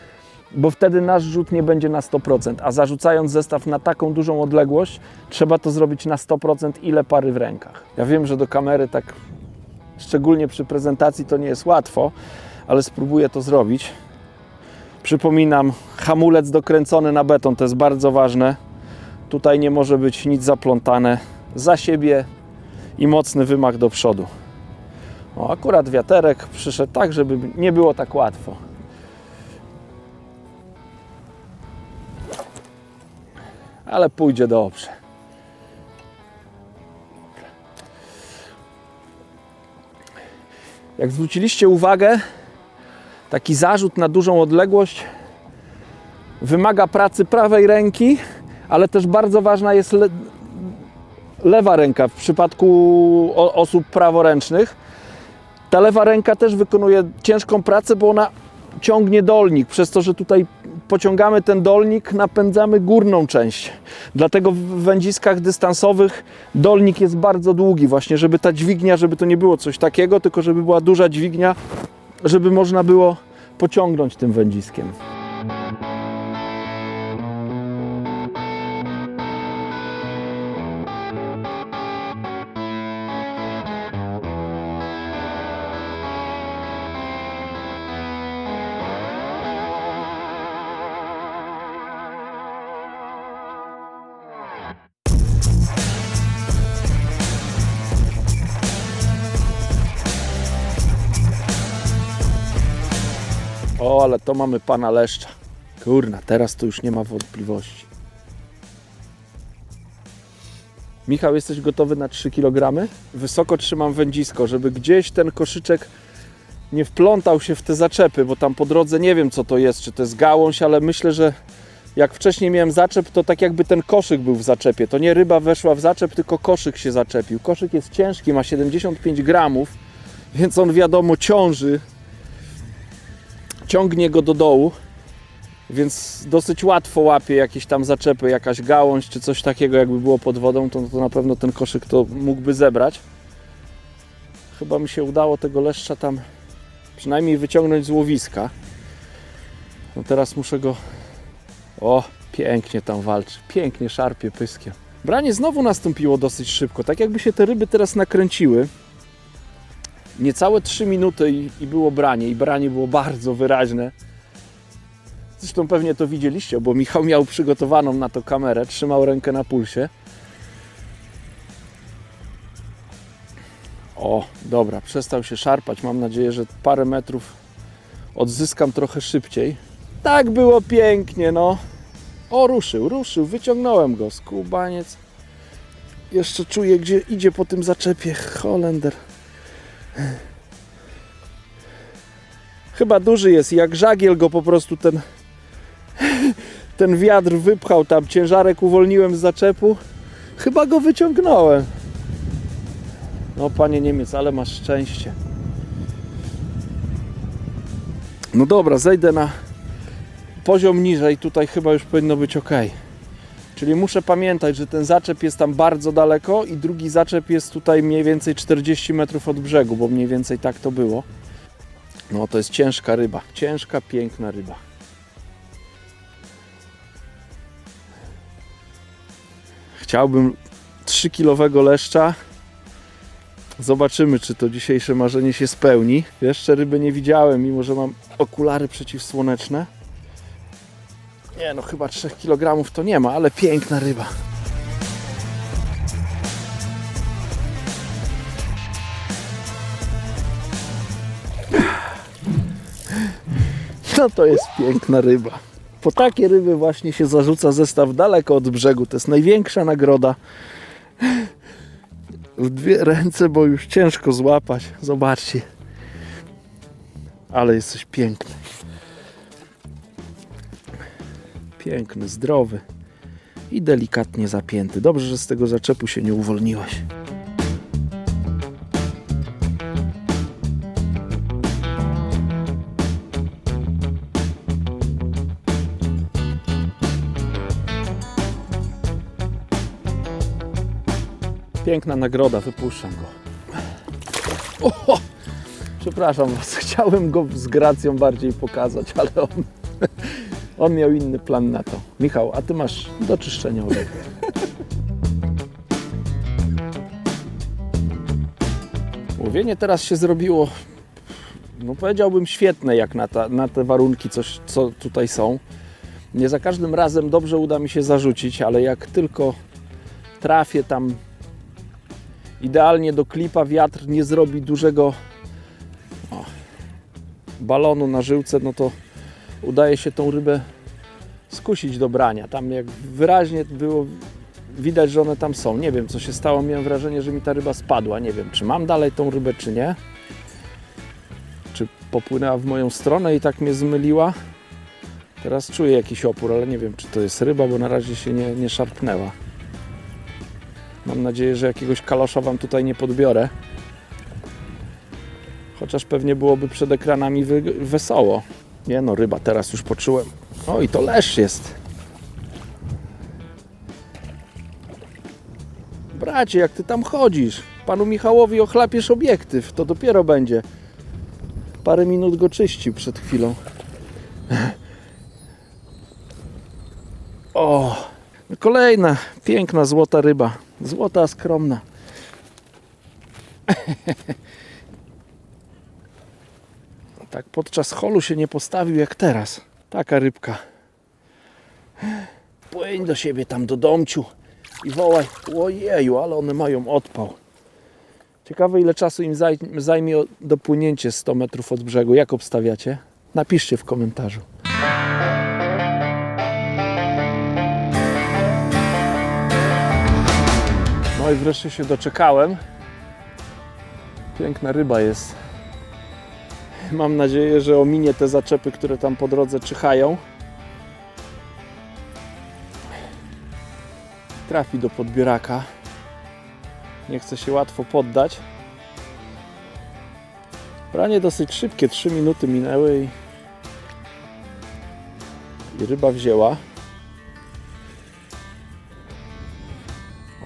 bo wtedy nasz rzut nie będzie na 100%, a zarzucając zestaw na taką dużą odległość, trzeba to zrobić na 100%, ile pary w rękach. Ja wiem, że do kamery tak, szczególnie przy prezentacji, to nie jest łatwo, ale spróbuję to zrobić. Przypominam, hamulec dokręcony na beton, to jest bardzo ważne. Tutaj nie może być nic zaplątane za siebie i mocny wymach do przodu. O, akurat wiaterek przyszedł tak, żeby nie było tak łatwo. Ale pójdzie dobrze. Jak zwróciliście uwagę, taki zarzut na dużą odległość wymaga pracy prawej ręki, ale też bardzo ważna jest lewa ręka w przypadku osób praworęcznych. Ta lewa ręka też wykonuje ciężką pracę, bo ona ciągnie dolnik. Przez to, że tutaj pociągamy ten dolnik, napędzamy górną część. Dlatego w wędziskach dystansowych dolnik jest bardzo długi właśnie, żeby ta dźwignia, żeby to nie było coś takiego, tylko żeby była duża dźwignia, żeby można było pociągnąć tym wędziskiem. O, ale to mamy pana leszcza. Kurna, teraz to już nie ma wątpliwości. Michał, jesteś gotowy na 3 kg? Wysoko trzymam wędzisko, żeby gdzieś ten koszyczek nie wplątał się w te zaczepy, bo tam po drodze nie wiem co to jest, czy to jest gałąź, ale myślę, że jak wcześniej miałem zaczep, to tak jakby ten koszyk był w zaczepie. To nie ryba weszła w zaczep, tylko koszyk się zaczepił. Koszyk jest ciężki, ma 75 gramów, więc on wiadomo ciąży. Ciągnie go do dołu, więc dosyć łatwo łapie jakieś tam zaczepy, jakaś gałąź czy coś takiego, jakby było pod wodą, to na pewno ten koszyk to mógłby zebrać. Chyba mi się udało tego leszcza tam przynajmniej wyciągnąć z łowiska. No teraz muszę go... O, pięknie tam walczy, pięknie szarpie pyskiem. Branie znowu nastąpiło dosyć szybko, tak jakby się te ryby teraz nakręciły. Niecałe 3 minuty i było branie. I branie było bardzo wyraźne. Zresztą pewnie to widzieliście, bo Michał miał przygotowaną na to kamerę. Trzymał rękę na pulsie. O, dobra, przestał się szarpać. Mam nadzieję, że parę metrów odzyskam trochę szybciej. Tak było pięknie, no. O, ruszył. Wyciągnąłem go. Skubaniec. Jeszcze czuję, gdzie idzie po tym zaczepie. Holender. Chyba duży jest, jak żagiel go po prostu ten wiatr wypchał tam, ciężarek uwolniłem z zaczepu, chyba go wyciągnąłem. No panie Niemiec, ale masz szczęście. No dobra, zejdę na poziom niżej, tutaj chyba już powinno być ok. Czyli muszę pamiętać, że ten zaczep jest tam bardzo daleko i drugi zaczep jest tutaj mniej więcej 40 metrów od brzegu, bo mniej więcej tak to było. No to jest ciężka ryba, ciężka, piękna ryba. Chciałbym 3-kilowego leszcza. Zobaczymy, czy to dzisiejsze marzenie się spełni. Jeszcze ryby nie widziałem, mimo że mam okulary przeciwsłoneczne. Nie no, chyba 3 kg to nie ma, ale piękna ryba. No to jest piękna ryba. Po takie ryby właśnie się zarzuca zestaw daleko od brzegu. To jest największa nagroda. W 2 ręce, bo już ciężko złapać. Zobaczcie. Ale jesteś piękny. Piękny, zdrowy i delikatnie zapięty. Dobrze, że z tego zaczepu się nie uwolniłeś. Piękna nagroda, wypuszczam go. O! Przepraszam was, chciałem go z gracją bardziej pokazać, ale on miał inny plan na to. Michał, a ty masz do czyszczenia olej. Łowienie teraz się zrobiło, no powiedziałbym świetne jak na te warunki, co tutaj są. Nie za każdym razem dobrze uda mi się zarzucić, ale jak tylko trafię tam idealnie do klipa, wiatr nie zrobi dużego balonu na żyłce, no to udaje się tą rybę skusić do brania. Tam jak wyraźnie było widać, że one tam są. Nie wiem, co się stało. Miałem wrażenie, że mi ta ryba spadła. Nie wiem, czy mam dalej tą rybę, czy nie. Czy popłynęła w moją stronę i tak mnie zmyliła. Teraz czuję jakiś opór, ale nie wiem, czy to jest ryba, bo na razie się nie szarpnęła. Mam nadzieję, że jakiegoś kalosza Wam tutaj nie podbiorę. Chociaż pewnie byłoby przed ekranami wesoło. Nie no, ryba, teraz już poczułem. O, i to leszcz jest. Bracie, jak Ty tam chodzisz? Panu Michałowi ochlapiesz obiektyw, to dopiero będzie. Parę minut go czyścił przed chwilą. O, kolejna piękna złota ryba. Złota, skromna. Tak podczas holu się nie postawił jak teraz. Taka rybka. Płyń do siebie tam do domciu i wołaj. Ojeju, ale one mają odpał. Ciekawe, ile czasu im zajmie dopłynięcie 100 metrów od brzegu. Jak obstawiacie? Napiszcie w komentarzu. No i wreszcie się doczekałem. Piękna ryba jest. Mam nadzieję, że ominie te zaczepy, które tam po drodze czyhają. Trafi do podbieraka. Nie chce się łatwo poddać. Branie dosyć szybkie, 3 minuty minęły i ryba wzięła.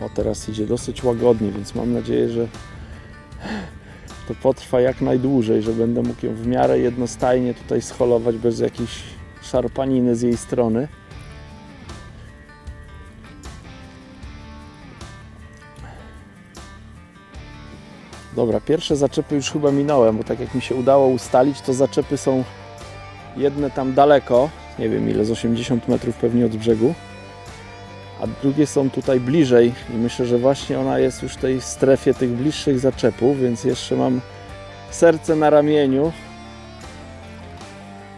O, teraz idzie dosyć łagodnie, więc mam nadzieję, że to potrwa jak najdłużej, że będę mógł ją w miarę jednostajnie tutaj scholować bez jakiejś szarpaniny z jej strony. Dobra, pierwsze zaczepy już chyba minąłem, bo tak jak mi się udało ustalić, to zaczepy są jedne tam daleko, nie wiem ile, z 80 metrów pewnie od brzegu, a drugie są tutaj bliżej i myślę, że właśnie ona jest już w tej strefie tych bliższych zaczepów, więc jeszcze mam serce na ramieniu,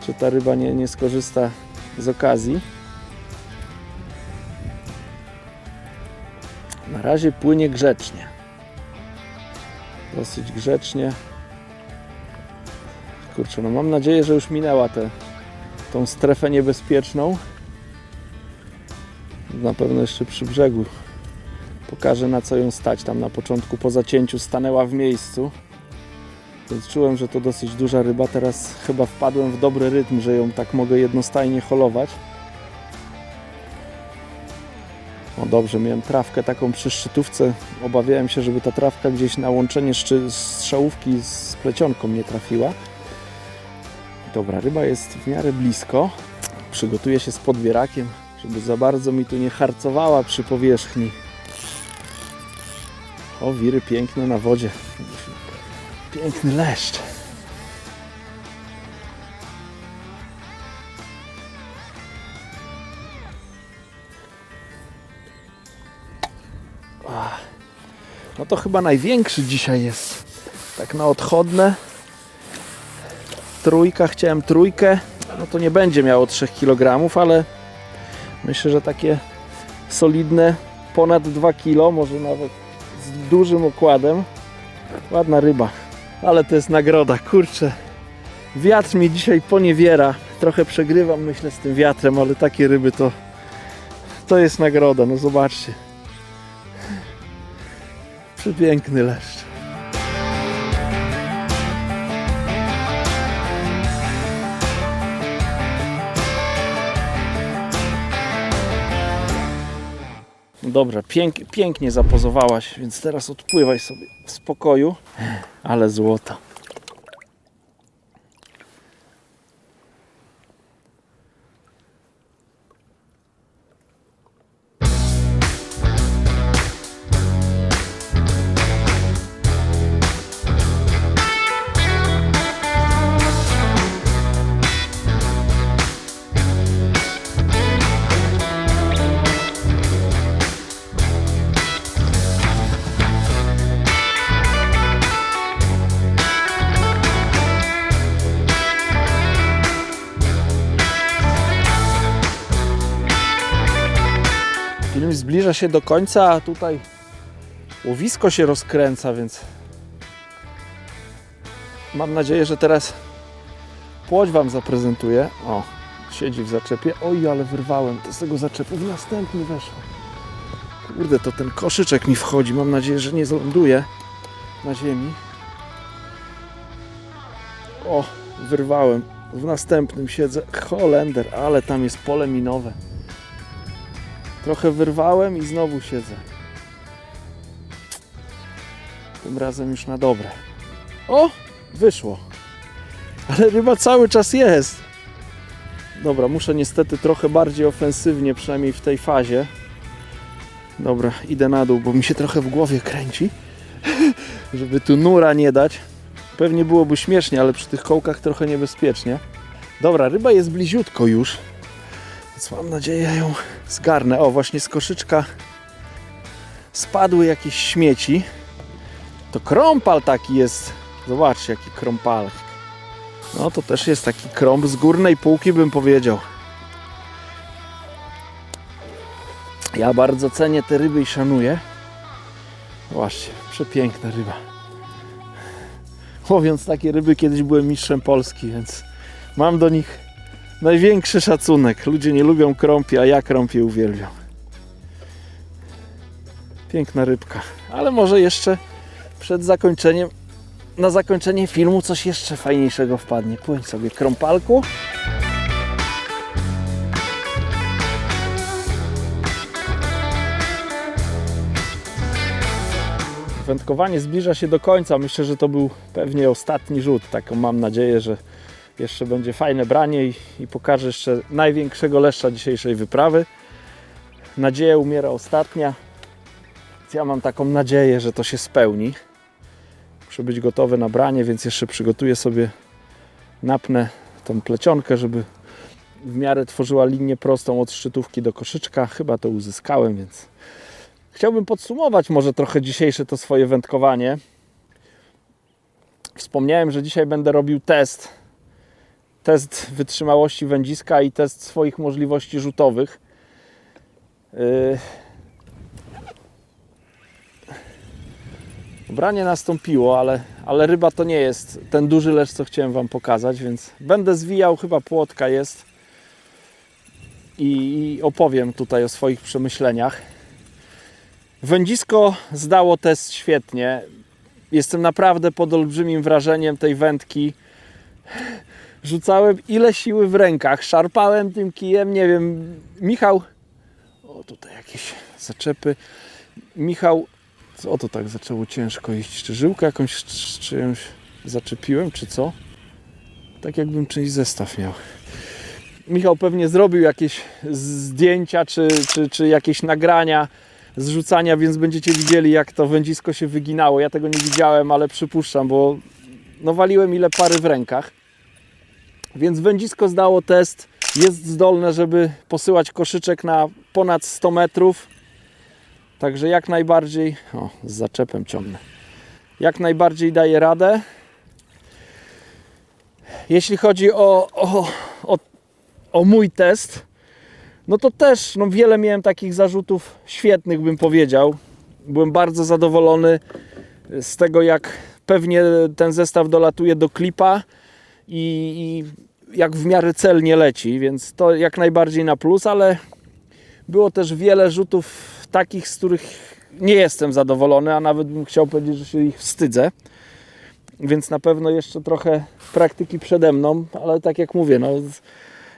czy ta ryba nie skorzysta z okazji. Na razie płynie grzecznie. Dosyć grzecznie. Kurczę, no mam nadzieję, że już minęła tą strefę niebezpieczną. Na pewno jeszcze przy brzegu pokażę, na co ją stać. Tam na początku po zacięciu stanęła w miejscu, więc czułem, że to dosyć duża ryba. Teraz chyba wpadłem w dobry rytm, że ją tak mogę jednostajnie holować. No dobrze, miałem trawkę taką przy szczytówce. Obawiałem się, żeby ta trawka gdzieś na łączenie strzałówki z plecionką nie trafiła. Dobra, ryba jest w miarę blisko. Przygotuję się z podbierakiem, żeby za bardzo mi tu nie harcowała przy powierzchni. O, wiry piękne na wodzie. Piękny leszcz. No to chyba największy dzisiaj jest. Tak na odchodne. Trójka, chciałem trójkę. No to nie będzie miało 3 kg, ale myślę, że takie solidne ponad 2 kg, może nawet z dużym okładem. Ładna ryba, ale to jest nagroda, kurczę. Wiatr mnie dzisiaj poniewiera. Trochę przegrywam, myślę, z tym wiatrem, ale takie ryby to jest nagroda, no zobaczcie. Przepiękny leszcz. Dobra, pięknie zapozowałaś, więc teraz odpływaj sobie w spokoju. Ale złoto. Film zbliża się do końca, a tutaj łowisko się rozkręca, więc mam nadzieję, że teraz Płoć wam zaprezentuję. O, siedzi w zaczepie. Oj, ale wyrwałem z tego zaczepu. W następny weszło. Kurde, to ten koszyczek mi wchodzi. Mam nadzieję, że nie zląduje na ziemi. O, wyrwałem. W następnym siedzę. Holender, ale tam jest pole minowe. Trochę wyrwałem i znowu siedzę. Tym razem już na dobre. O, wyszło. Ale ryba cały czas jest. Dobra, muszę niestety trochę bardziej ofensywnie, przynajmniej w tej fazie. Dobra, idę na dół, bo mi się trochę w głowie kręci. Żeby tu nura nie dać. Pewnie byłoby śmiesznie, ale przy tych kołkach trochę niebezpiecznie. Dobra, ryba jest bliziutko już. Więc mam nadzieję, ją zgarnę. O, właśnie z koszyczka spadły jakieś śmieci. To krąpal taki jest. Zobaczcie, jaki krąpal. No to też jest taki krąb z górnej półki, bym powiedział. Ja bardzo cenię te ryby i szanuję. Właśnie, przepiękna ryba. Łowiąc takie ryby kiedyś byłem mistrzem Polski, więc mam do nich największy szacunek. Ludzie nie lubią krąpi, a ja krąpie uwielbiam. Piękna rybka. Ale może jeszcze przed zakończeniem, na zakończenie filmu coś jeszcze fajniejszego wpadnie. Płyń sobie, krąpalku. Wędkowanie zbliża się do końca. Myślę, że to był pewnie ostatni rzut. Taką mam nadzieję, że jeszcze będzie fajne branie i pokażę jeszcze największego leszcza dzisiejszej wyprawy. Nadzieja umiera ostatnia. Więc ja mam taką nadzieję, że to się spełni. Muszę być gotowy na branie, więc jeszcze przygotuję sobie, napnę tą plecionkę, żeby w miarę tworzyła linię prostą od szczytówki do koszyczka. Chyba to uzyskałem, więc chciałbym podsumować może trochę dzisiejsze to swoje wędkowanie. Wspomniałem, że dzisiaj będę robił test wytrzymałości wędziska i test swoich możliwości rzutowych. Branie nastąpiło, ale ryba to nie jest ten duży leszcz, co chciałem wam pokazać, więc będę zwijał, chyba płotka jest i opowiem tutaj o swoich przemyśleniach. Wędzisko zdało test świetnie. Jestem naprawdę pod olbrzymim wrażeniem tej wędki. Rzucałem ile siły w rękach, szarpałem tym kijem, nie wiem, Michał... O, tutaj jakieś zaczepy. Michał... O, to tak zaczęło ciężko iść. Czy żyłkę jakąś czyjąś zaczepiłem, czy co? Tak jakbym czyjś zestaw miał. Michał pewnie zrobił jakieś zdjęcia, czy jakieś nagrania zrzucania, więc będziecie widzieli, jak to wędzisko się wyginało. Ja tego nie widziałem, ale przypuszczam, bo no waliłem ile pary w rękach. Więc wędzisko zdało test. Jest zdolne, żeby posyłać koszyczek na ponad 100 metrów. Także jak najbardziej... O, z zaczepem ciągnę. Jak najbardziej daje radę. Jeśli chodzi o mój test, no to też wiele miałem takich zarzutów świetnych, bym powiedział. Byłem bardzo zadowolony z tego, jak pewnie ten zestaw dolatuje do klipa i jak w miarę celnie leci, więc to jak najbardziej na plus, ale było też wiele rzutów takich, z których nie jestem zadowolony, a nawet bym chciał powiedzieć, że się ich wstydzę. Więc na pewno jeszcze trochę praktyki przede mną, ale tak jak mówię, no,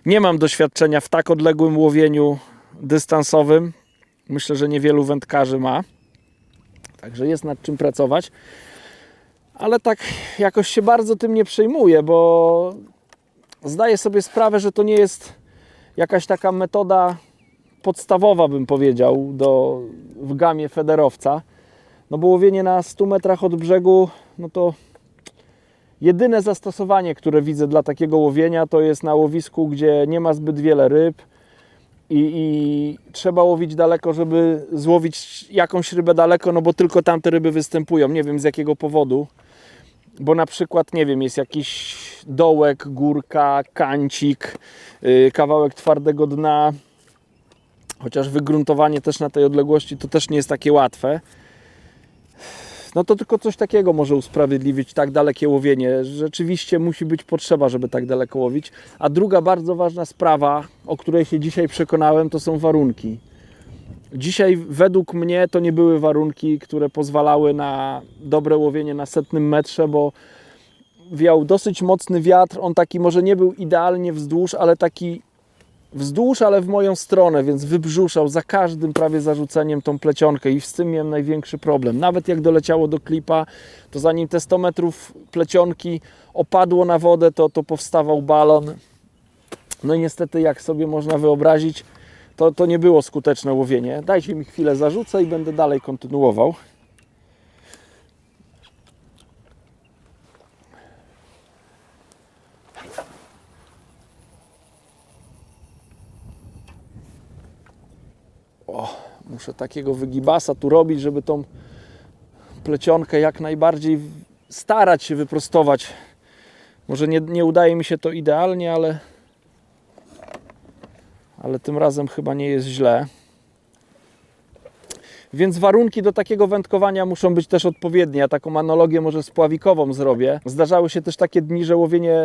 nie mam doświadczenia w tak odległym łowieniu dystansowym. Myślę, że niewielu wędkarzy ma. Także jest nad czym pracować. Ale tak jakoś się bardzo tym nie przejmuję, bo zdaję sobie sprawę, że to nie jest jakaś taka metoda podstawowa, bym powiedział, w gamie federowca. No bo łowienie na 100 metrach od brzegu, no to jedyne zastosowanie, które widzę dla takiego łowienia, to jest na łowisku, gdzie nie ma zbyt wiele ryb i trzeba łowić daleko, żeby złowić jakąś rybę daleko, no bo tylko tamte ryby występują. Nie wiem z jakiego powodu, bo na przykład, nie wiem, jest jakiś dołek, górka, kancik, kawałek twardego dna, chociaż wygruntowanie też na tej odległości to też nie jest takie łatwe. no to tylko coś takiego może usprawiedliwić tak dalekie łowienie. Rzeczywiście musi być potrzeba, żeby tak daleko łowić. A druga bardzo ważna sprawa, o której się dzisiaj przekonałem, to są warunki. Dzisiaj według mnie to nie były warunki, które pozwalały na dobre łowienie na 100 metrze, bo wiał dosyć mocny wiatr. On taki może nie był idealnie wzdłuż, ale taki wzdłuż, ale w moją stronę, więc wybrzuszał za każdym prawie zarzuceniem tą plecionkę i z tym miałem największy problem. Nawet jak doleciało do klipa, to zanim te 100 metrów plecionki opadło na wodę, to powstawał balon. No i niestety, jak sobie można wyobrazić, to nie było skuteczne łowienie. Dajcie mi chwilę, zarzucę i będę dalej kontynuował. Muszę takiego wygibasa tu robić, żeby tą plecionkę jak najbardziej starać się wyprostować. Może nie udaje mi się to idealnie, ale tym razem chyba nie jest źle. Więc warunki do takiego wędkowania muszą być też odpowiednie. Ja taką analogię może spławikową zrobię. Zdarzały się też takie dni, że łowienie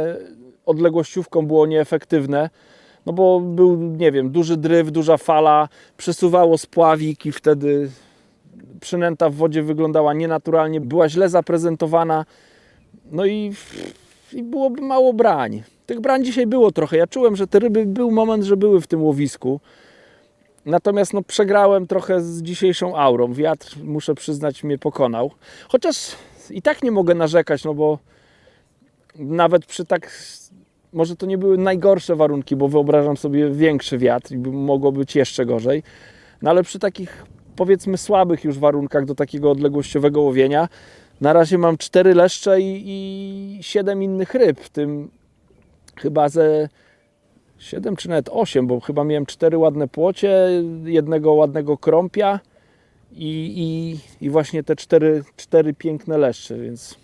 odległościówką było nieefektywne. No bo był, nie wiem, duży dryf, duża fala, przesuwało spławik i wtedy przynęta w wodzie wyglądała nienaturalnie, była źle zaprezentowana. No i byłoby mało brań. Tych brań dzisiaj było trochę. Ja czułem, że te ryby, był moment, że były w tym łowisku. Natomiast no, przegrałem trochę z dzisiejszą aurą. Wiatr, muszę przyznać, mnie pokonał. Chociaż i tak nie mogę narzekać, no bo nawet przy tak... Może to nie były najgorsze warunki, bo wyobrażam sobie większy wiatr i mogło być jeszcze gorzej. No ale przy takich, powiedzmy, słabych już warunkach do takiego odległościowego łowienia, na razie mam 4 leszcze i 7 innych ryb, w tym chyba ze 7 czy nawet 8, bo chyba miałem 4 ładne płocie, jednego ładnego krąpia i właśnie te 4 piękne leszcze, więc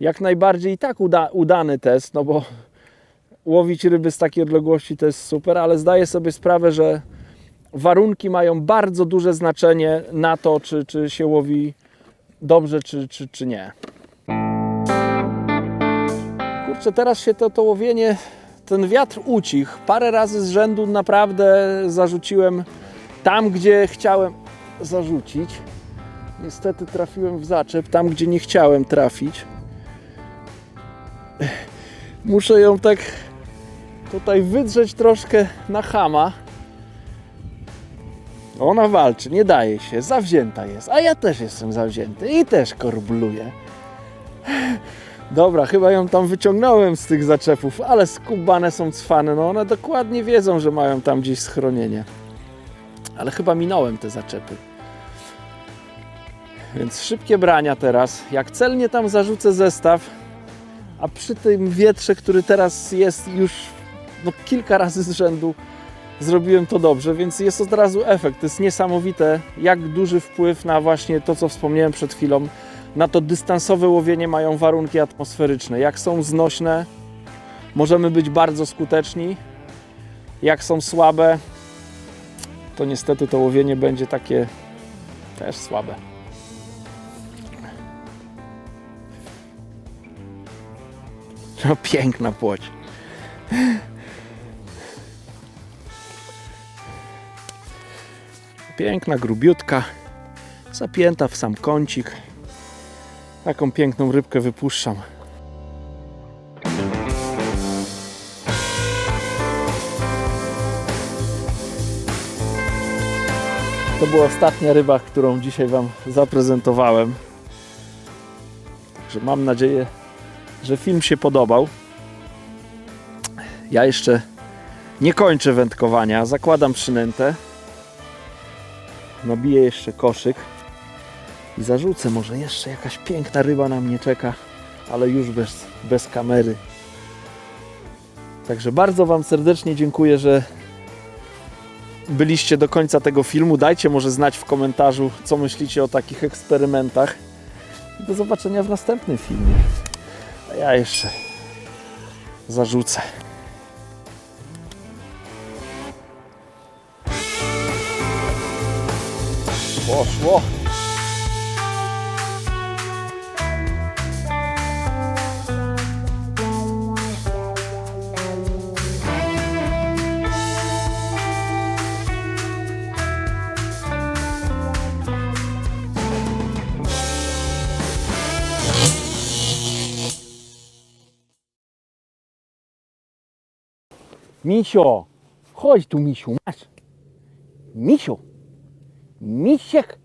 jak najbardziej i tak udany test, no bo łowić ryby z takiej odległości to jest super, ale zdaję sobie sprawę, że warunki mają bardzo duże znaczenie na to, czy się łowi dobrze, czy nie. Kurczę, teraz się to łowienie, ten wiatr ucichł. Parę razy z rzędu naprawdę zarzuciłem tam, gdzie chciałem zarzucić. Niestety trafiłem w zaczep, tam, gdzie nie chciałem trafić. Muszę ją tak tutaj wydrzeć troszkę na chama. Ona walczy, nie daje się, zawzięta jest, a ja też jestem zawzięty i też korbluję. Dobra, chyba ją tam wyciągnąłem z tych zaczepów, ale skubane są cwane, no one dokładnie wiedzą, że mają tam gdzieś schronienie. Ale chyba minąłem te zaczepy. Więc szybkie brania teraz. Jak celnie tam zarzucę zestaw, a przy tym wietrze, który teraz jest już kilka razy z rzędu, zrobiłem to dobrze, więc jest od razu efekt. To jest niesamowite, jak duży wpływ na właśnie to, co wspomniałem przed chwilą, na to dystansowe łowienie mają warunki atmosferyczne. Jak są znośne, możemy być bardzo skuteczni. Jak są słabe, to niestety to łowienie będzie takie też słabe. No, piękna płoć. Piękna, grubiutka, zapięta w sam kącik. Taką piękną rybkę wypuszczam. To była ostatnia ryba, którą dzisiaj Wam zaprezentowałem. Także mam nadzieję, że film się podobał. Ja jeszcze nie kończę wędkowania, zakładam przynętę. Nabiję jeszcze koszyk i zarzucę. Może jeszcze jakaś piękna ryba na mnie czeka, ale już bez kamery. Także bardzo Wam serdecznie dziękuję, że byliście do końca tego filmu. Dajcie może znać w komentarzu, co myślicie o takich eksperymentach. I do zobaczenia w następnym filmie. A ja jeszcze zarzucę. Poszło. Misio, chodź tu, misiu, masz. Misiu, misiek.